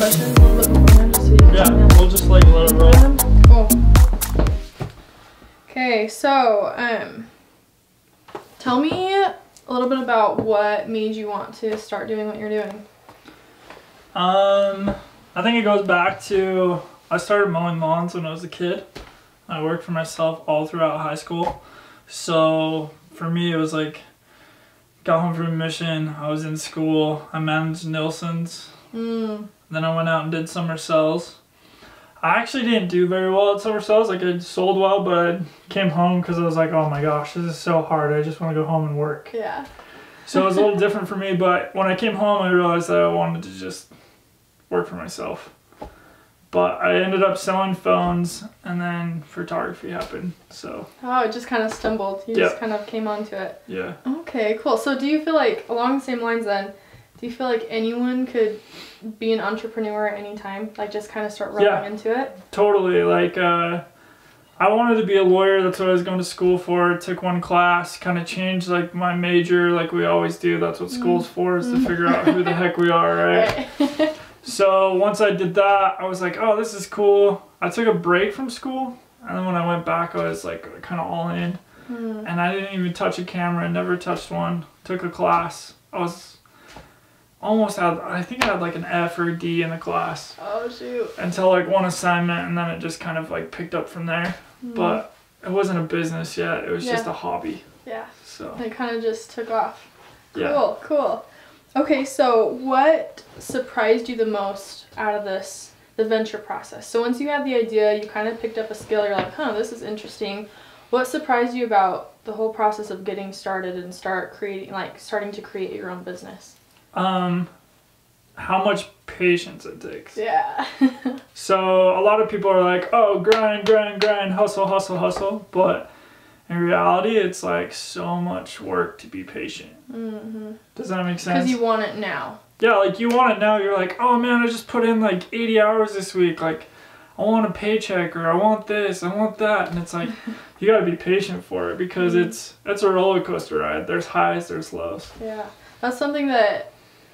questions a little bit beforehand just so you can Yeah, we'll just like let it roll. Cool. Okay, so tell me a little bit about what made you want to start doing what you're doing. I think it goes back to I started mowing lawns when I was a kid. I worked for myself all throughout high school. So for me, it was like, got home from a mission, I was in school, I managed Nilsson's. Then I went out and did summer sales. I actually didn't do very well at summer sales. Like I sold well, but I came home because I was like, oh my gosh, this is so hard. I just want to go home and work. Yeah. So it was a little different for me, but when I came home, I realized that I wanted to just work for myself. But I ended up selling phones, and then photography happened, so. Oh, it just kind of stumbled. You just kind of came onto it. Yeah. Okay, cool. So do you feel like, along the same lines then, do you feel like anyone could be an entrepreneur at any time? Like just kind of start rolling into it? Totally. Like, I wanted to be a lawyer. That's what I was going to school for. Took one class, kind of changed like my major like we always do. That's what school's for, is to figure out who the heck we are, right? So once I did that, I was like, oh, this is cool. I took a break from school, and then when I went back, I was like kind of all in. And I didn't even touch a camera, never touched one. Took a class. I was almost had, I think I had like an F or a D in the class. Oh, shoot. Until like one assignment, and then it just kind of like picked up from there. But it wasn't a business yet. It was just a hobby. Yeah. So it kind of just took off. Cool, yeah. Cool. Okay, so what surprised you the most out of the venture process? So once you had the idea, you kind of picked up a skill, you're like, huh, this is interesting. What surprised you about the whole process of getting started and starting to create your own business? How much patience it takes. Yeah. So a lot of people are like, oh, grind, grind, grind, hustle, hustle, hustle. But in reality, it's like so much work to be patient. Does that make sense? Because you want it now. Yeah, like you want it now. You're like, oh man, I just put in like 80 hours this week. Like, I want a paycheck, or I want this, I want that. And it's like, you gotta be patient for it, because it's a roller coaster ride. There's highs, there's lows. Yeah, that's something that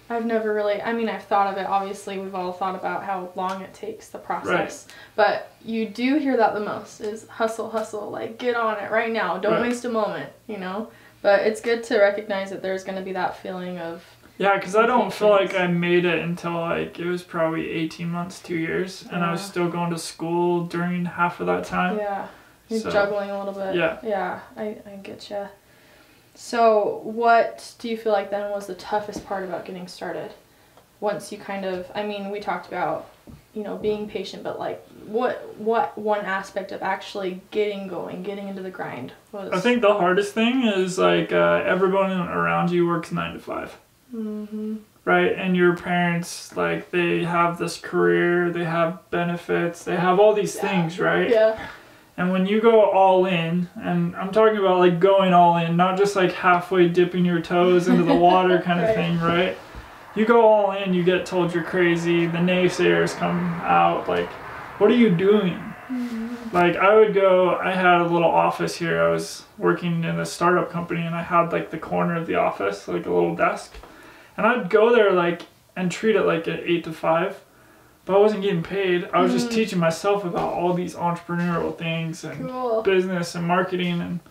I've never really, I mean, I've thought of it. Obviously, we've all thought about how long it takes, the process. Right. But you do hear that the most is hustle, hustle. Like, get on it right now. Don't waste a moment, you know? But it's good to recognize that there's going to be that feeling of... Yeah, because I don't feel like I made it until like, it was probably 18 months, 2 years. And I was still going to school during half of that time. Yeah, you're juggling a little bit. Yeah. Yeah, I get you. So what do you feel like then was the toughest part about getting started? Once you kind of, I mean, we talked about, you know, being patient, but like what one aspect of actually getting going, getting into the grind was? I think the hardest thing is like everyone around you works 9 to 5. Right? And your parents, like, they have this career, they have benefits, they have all these things, right? Yeah. And when you go all in, and I'm talking about like going all in, not just like halfway dipping your toes into the water kind of thing, right? You go all in, you get told you're crazy, the naysayers come out, like, what are you doing? Like, I had a little office here, I was working in a startup company, and I had like the corner of the office, like a little desk. And I'd go there like, and treat it like an 8 to 5. But I wasn't getting paid. I was just teaching myself about all these entrepreneurial things and business and marketing, and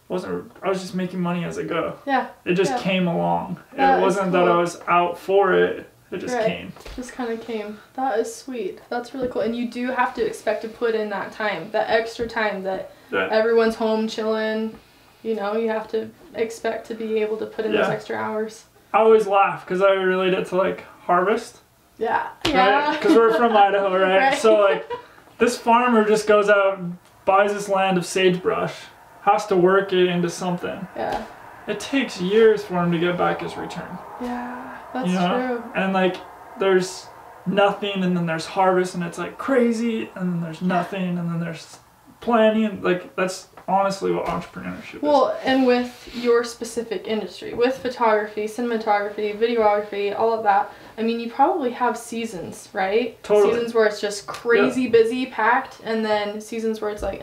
I was just making money as I go. Yeah. It just came along. It wasn't that I was out for it. It just came. Just kind of came. That is sweet. That's really cool. And you do have to expect to put in that time, that extra time that everyone's home chilling. You know, you have to expect to be able to put in those extra hours. I always laugh because I relate it to like harvest. Yeah. Right? Because we're from Idaho, right? So like, this farmer just goes out and buys this land of sagebrush, has to work it into something. Yeah. It takes years for him to get back his return. Yeah, that's true. And like, there's nothing, and then there's harvest, and it's like crazy, and then there's nothing, and then there's planning. Like, that's honestly what entrepreneurship is. Well, and with your specific industry, with photography, cinematography, videography, all of that, I mean, you probably have seasons, right? Totally. Seasons where it's just crazy busy, packed, and then seasons where it's like,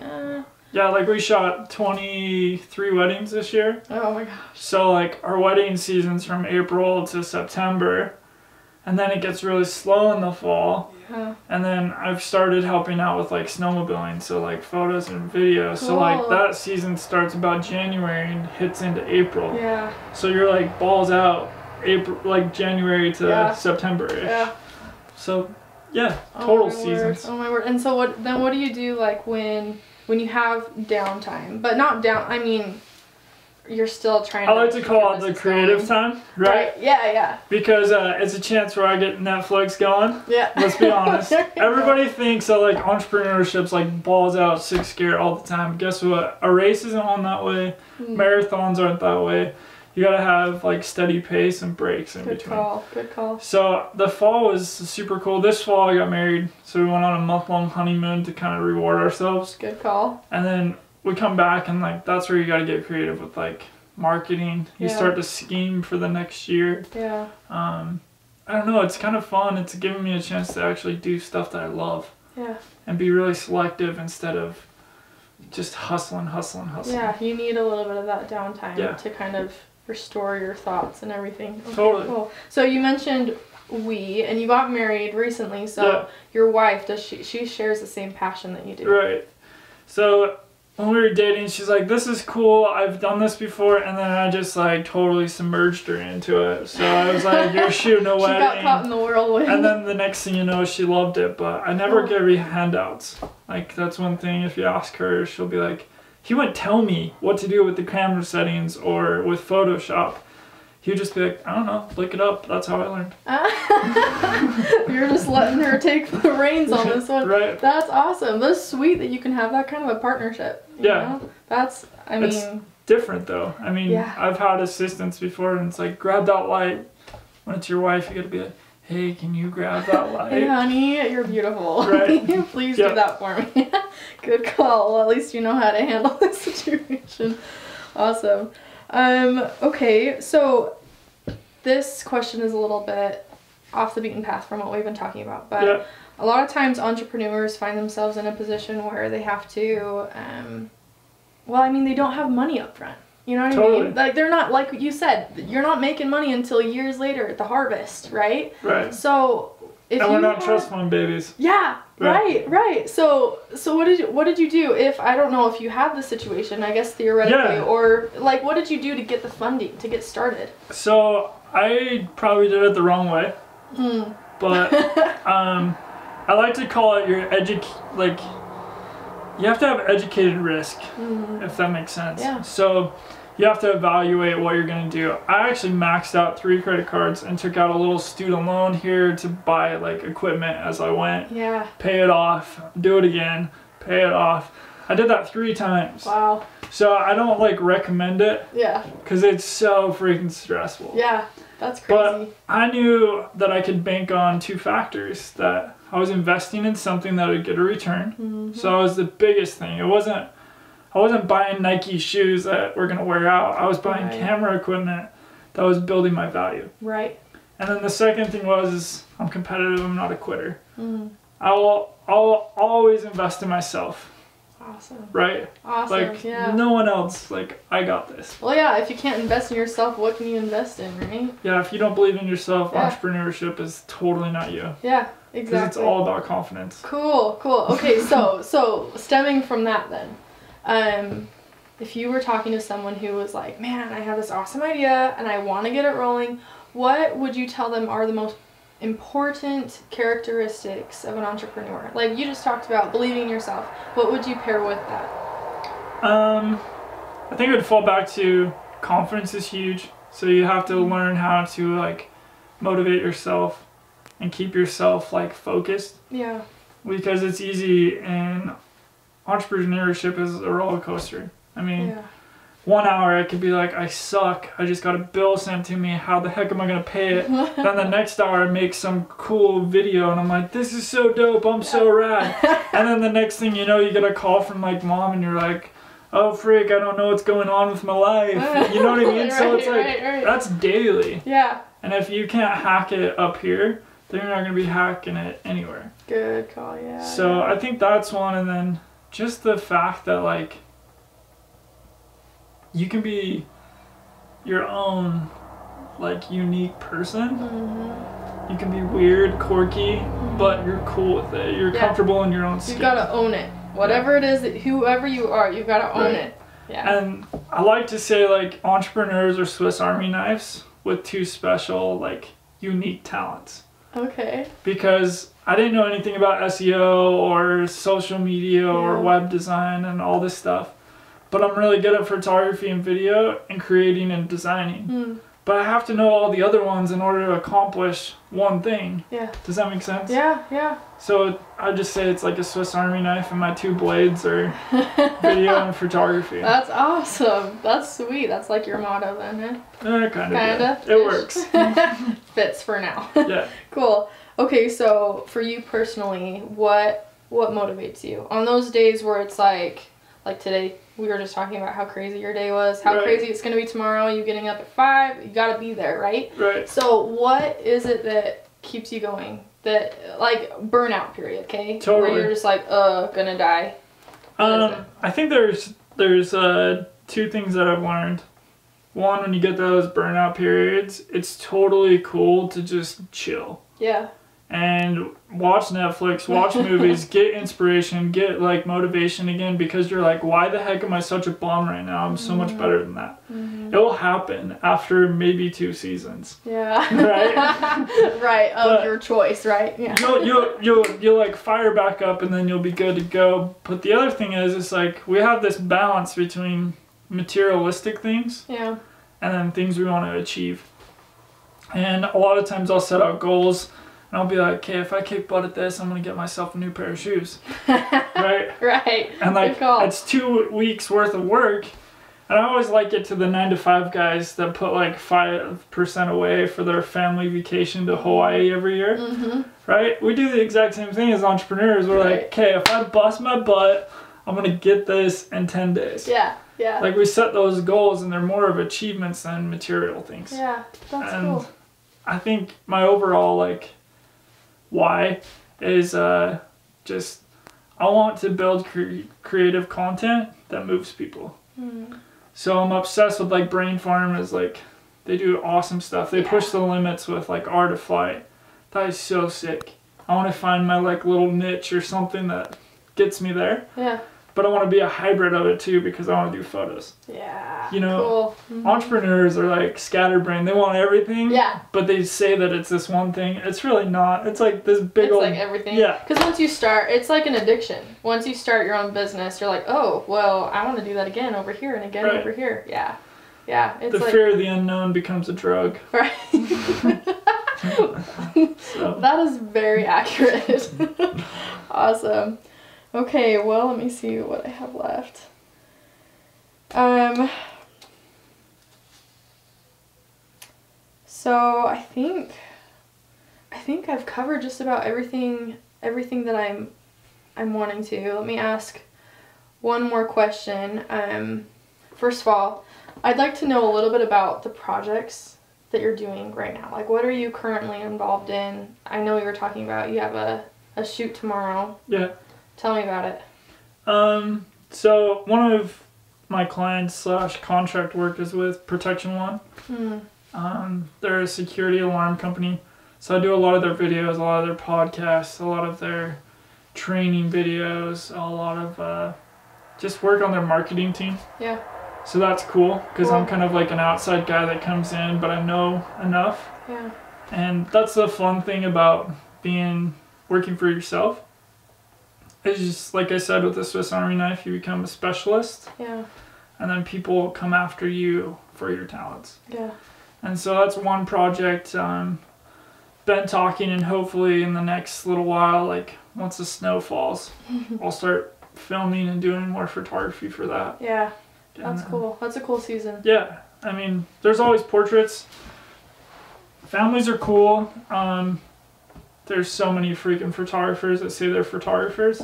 Yeah, like we shot 23 weddings this year. Oh my gosh. So like our wedding season's from April to September. and then it gets really slow in the fall. Yeah. And then I've started helping out with like snowmobiling, so like photos and videos. Cool. So like that season starts about January and hits into April. Yeah. So you're like balls out April, like January to September-ish. Yeah. So yeah, total seasons. Oh my word. And so what do you do like when you have downtime? But not down, I mean, you're still trying to... I like to call it the creative time, right? Yeah. Because it's a chance where I get Netflix going. Yeah. Let's be honest. Everybody thinks that like entrepreneurship's like balls out, sixth gear all the time. Guess what? A race isn't on that way. Marathons aren't that way. You gotta have like steady pace and breaks in between. Good call. So the fall was super cool. This fall I got married, so we went on a month-long honeymoon to kind of reward ourselves. Good call. And then we come back and like that's where you gotta get creative with like marketing. You start to scheme for the next year. Yeah. I don't know, it's kind of fun. It's giving me a chance to actually do stuff that I love. Yeah. And be really selective instead of just hustling. Yeah, you need a little bit of that downtime to kind of restore your thoughts and everything. Okay, totally. Cool. So you mentioned and you got married recently, so your wife, does she shares the same passion that you do? Right. So when we were dating, she's like, this is cool, I've done this before, and then I just like totally submerged her into it. So I was like, you're shooting a wedding. She got caught in the whirlwind. And then the next thing you know, she loved it, but I never gave her handouts. Like that's one thing, if you ask her, she'll be like, he wouldn't tell me what to do with the camera settings or with Photoshop. He would just be like, I don't know, look it up. That's how I learned. You're just letting her take the reins on this one. Right. That's awesome. That's sweet that you can have that kind of a partnership. You know? That's, I mean... It's different though. I mean, I've had assistants before and it's like, grab that light. When it's your wife, you gotta be like, hey, can you grab that light? Hey honey, you're beautiful. Right. Please do that for me. Good call. Well, at least you know how to handle this situation. Awesome. Okay, so this question is a little bit off the beaten path from what we've been talking about, but a lot of times entrepreneurs find themselves in a position where they have to, well, I mean, they don't have money up front. You know what I mean? Like, they're not, like you said, you're not making money until years later at the harvest, right? Right. So, if and we're not trust fund babies. Yeah, right. So what did you do if, I don't know if you had the situation, I guess theoretically, or like what did you do to get the funding, to get started? So I probably did it the wrong way. But I like to call it your you have to have educated risk, if that makes sense. Yeah. So you have to evaluate what you're going to do. I actually maxed out 3 credit cards and took out a little student loan here to buy like equipment as I went. Yeah. Pay it off, do it again, pay it off. I did that 3 times. Wow. So I don't like recommend it. Yeah. Because it's so freaking stressful. Yeah, that's crazy. But I knew that I could bank on 2 factors, that I was investing in something that would get a return. So that was the biggest thing. I wasn't buying Nike shoes that were gonna wear out. I was buying camera equipment that was building my value. Right. And then the second thing is I'm competitive. I'm not a quitter. I'll always invest in myself. Awesome. Right? Awesome. Like no one else. Like, I got this. Well, yeah, if you can't invest in yourself, what can you invest in, right? Yeah, if you don't believe in yourself, entrepreneurship is totally not you. Yeah, exactly. Because it's all about confidence. Cool. Okay, so stemming from that then, if you were talking to someone who was like, man, I have this awesome idea and I want to get it rolling, what would you tell them are the most important characteristics of an entrepreneur? Like you just talked about believing in yourself. What would you pair with that? I think it would fall back to confidence is huge. So you have to learn how to like motivate yourself and keep yourself like focused. Yeah. Because it's easy, and entrepreneurship is a roller coaster. I mean, 1 hour I could be like, I suck, I just got a bill sent to me, how the heck am I gonna pay it? Then the next hour I make some cool video and I'm like, this is so dope, I'm so rad. And then the next thing you know, you get a call from like mom and you're like, oh freak, I don't know what's going on with my life. You know what I mean? So it's like, that's daily. Yeah. And if you can't hack it up here, then you're not gonna be hacking it anywhere. Good call, yeah. So I think that's one, and then just the fact that like, you can be your own like unique person. You can be weird, quirky, but you're cool with it. You're comfortable in your own skin. You gotta own it. Whatever it is, whoever you are, you gotta own it. Yeah. And I like to say, like, entrepreneurs are Swiss Army knives with two special, like, unique talents. Okay. Because I didn't know anything about SEO or social media or web design and all this stuff. But I'm really good at photography and video and creating and designing. But I have to know all the other ones in order to accomplish one thing. Yeah. Does that make sense? Yeah. So I just say it's like a Swiss Army knife, and my two blades are video and photography. That's awesome. That's sweet. That's like your motto then, huh? Kinda. It works. Fits for now. Yeah. Cool. Okay, so for you personally, what motivates you on those days where it's like today? We were just talking about how crazy your day was, how crazy it's going to be tomorrow. You getting up at 5, you got to be there, right? Right. So what is it that keeps you going? That, like, burnout period, okay? Totally. Where you're just like, gonna die. I think there's two things that I've learned. One, when you get those burnout periods, it's totally cool to just chill. Yeah. And watch Netflix, watch movies, get inspiration, get like motivation again, because you're like, why the heck am I such a bum right now? I'm so much better than that. It will happen after maybe 2 seasons. Yeah. Right? Right, of your choice, right? Yeah. You'll like fire back up and then you'll be good to go. But the other thing is, it's like we have this balance between materialistic things and then things we want to achieve. And a lot of times I'll set out goals. And I'll be like, okay, if I kick butt at this, I'm going to get myself a new pair of shoes. Right? Right. And like, it's 2 weeks worth of work. And I always like it to the 9-to-5 guys that put like 5% away for their family vacation to Hawaii every year. Right? We do the exact same thing as entrepreneurs. We're like, okay, if I bust my butt, I'm going to get this in 10 days. Yeah. Like we set those goals and they're more of achievements than material things. Yeah, that's cool. I think my overall like why is just I want to build creative content that moves people. So I'm obsessed with like Brain Farm. Is like they do awesome stuff. They push the limits with like Art of Flight. That is so sick. I want to find my like little niche or something that gets me there. Yeah. But I want to be a hybrid of it too, because I want to do photos. Yeah. You know, entrepreneurs are like scatterbrained. They want everything. Yeah. But they say that it's this one thing. It's really not. It's like this big old. It's like everything. Yeah. Because once you start, it's like an addiction. Once you start your own business, you're like, oh, well, I want to do that again over here and again over here. Yeah. Yeah. It's the fear of the unknown becomes a drug. Right. So. That is very accurate. Awesome. Okay, well, let me see what I have left. So I think I've covered just about everything that I'm wanting to. Let me ask one more question. First of all, I'd like to know a little bit about the projects that you're doing right now. Like, what are you currently involved in? I know you were talking about you have a shoot tomorrow. Yeah. Tell me about it. So one of my clients / contract work is with Protection One. They're a security alarm company. So I do a lot of their videos, a lot of their podcasts, a lot of their training videos, a lot of just work on their marketing team. Yeah. So that's cool, because I'm kind of like an outside guy that comes in, but I know enough. Yeah. And that's the fun thing about working for yourself. It's just, like I said, with the Swiss Army knife, you become a specialist. Yeah. And then people come after you for your talents. Yeah. And so that's one project. Been talking, and hopefully in the next little while, like once the snow falls, I'll start filming and doing more photography for that. Yeah. That's cool. That's a cool season. Yeah. I mean, there's always portraits. Families are cool. There's so many freaking photographers that say they're photographers.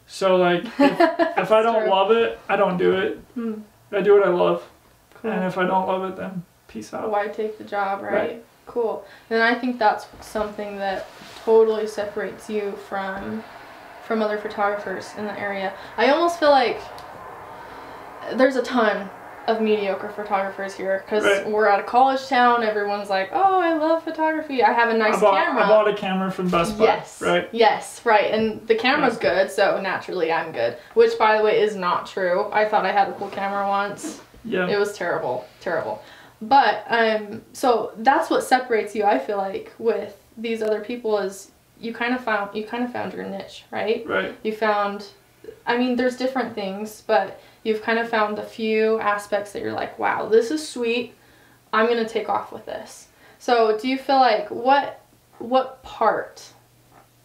So like, if I don't love it, I don't do it. I do what I love. Cool. And if I don't love it, then peace out. Why take the job, right? Cool. And I think that's something that totally separates you from other photographers in the area. I almost feel like there's a ton of mediocre photographers here because Right. we're at a college town. Everyone's like, oh, I love photography. I have a nice camera. I bought a camera from Best Buy. Yes. Right? Yes, right. And the camera's good, so naturally I'm good. Which, by the way, is not true. I thought I had a cool camera once. Yeah. It was terrible. Terrible. But, so that's what separates you, I feel like, with these other people is you kind of found your niche, right? Right. You found, I mean, there's different things, but you've kind of found a few aspects that you're like, wow, this is sweet. I'm going to take off with this. So do you feel like what part?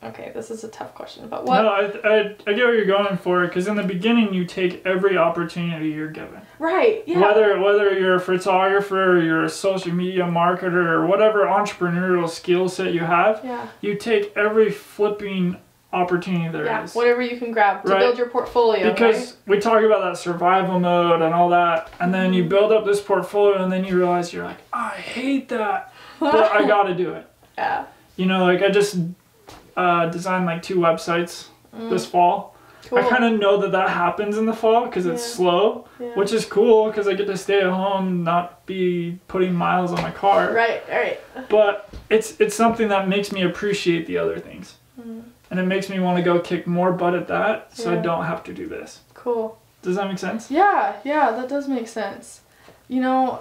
Okay, this is a tough question, but what? No, I get what you're going for, because in the beginning you take every opportunity you're given. Right, yeah. Whether you're a photographer, or you're a social media marketer, or whatever entrepreneurial skill set you have, Yeah. you take every flipping opportunity there is. Whatever you can grab to build your portfolio, because we talk about that survival mode and all that, and then you build up this portfolio, and then you realize you're like, I hate that, but I gotta do it. Yeah. You know, like I just designed like 2 websites this fall. Cool. I kind of know that happens in the fall because it's slow, which is cool because I get to stay at home, not be putting miles on my car. Right. But it's something that makes me appreciate the other things. And it makes me want to go kick more butt at that so I don't have to do this. Cool. Does that make sense? Yeah, that does make sense. You know...